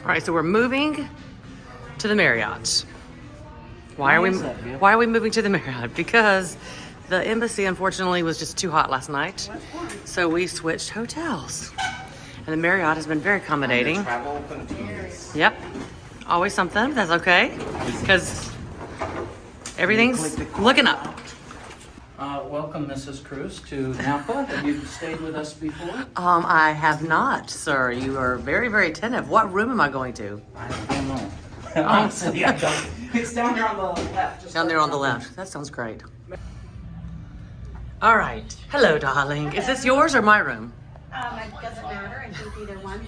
All right, so we're moving to the Marriott. Why are we moving to the Marriott? Because the embassy, unfortunately, was just too hot last night. So we switched hotels. And the Marriott has been very accommodating. Travel continues. Yep. Always something. That's okay. Because everything's looking up. Welcome, Mrs. Cruz, to Napa. Have you stayed with us before? I have not, sir. You are very, very attentive. What room am I going to? I don't know. Honestly, I don't. It's down there on the left. Just Down there on the left. That sounds great. All right. Hello, darling. Is this yours or my room? It doesn't matter. I think either one.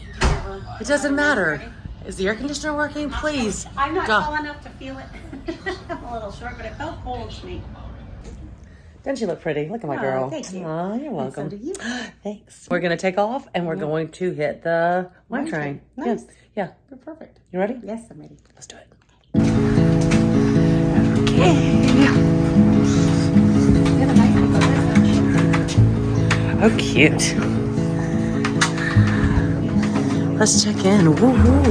It doesn't matter. Is the air conditioner working? Please. I'm not Go. tall enough to feel it. I'm a little short, but it felt cold to me. Doesn't she look pretty? Look at my Oh, girl. thank you. Oh, you're welcome. so do you. Thanks. We're going to take off and we're going to hit the wine train. Nice. Yes. Yeah. You're perfect. You ready? Yes, I'm ready. Let's do it. Okay. Oh, cute. Let's check in. Woo-hoo.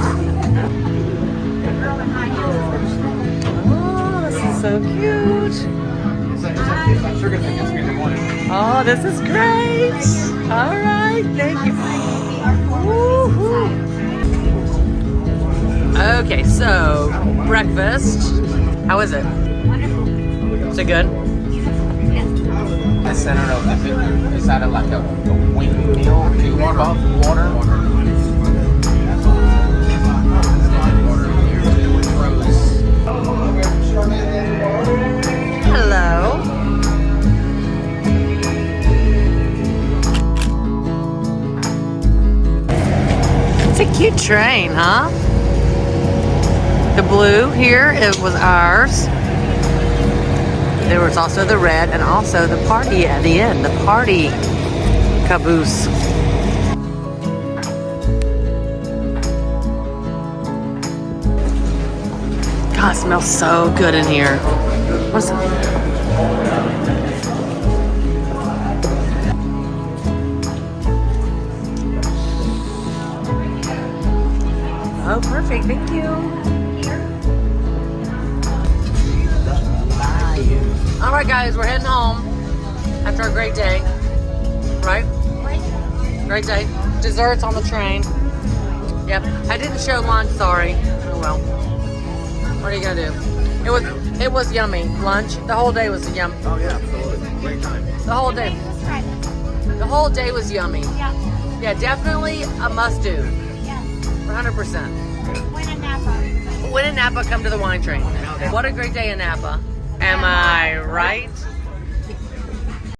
Oh, this is so cute. Oh, this is great. All right. Thank you. Woo-hoo. Okay, so breakfast. How is it? Wonderful. Is it good? The center of the food is that like a wing meal? Do you want water? Hello. It's a cute train, huh? The blue here, it was ours. There was also the red and also the party at the end, the party caboose. God, it smells so good in here. What's it? Oh, perfect. Thank you. All right, guys, we're heading home after a great day. Right? Great day. Desserts on the train. Yep. I didn't show lunch. Sorry. Oh well. What are you gonna do? It was yummy. Lunch. The whole day was yummy. Oh yeah, absolutely. Great time. The whole day. The whole day was yummy. Yeah. Yeah, definitely a must do. Yes. 100%. When in Napa. When in Napa, come to the wine train. What a great day in Napa. Am I right?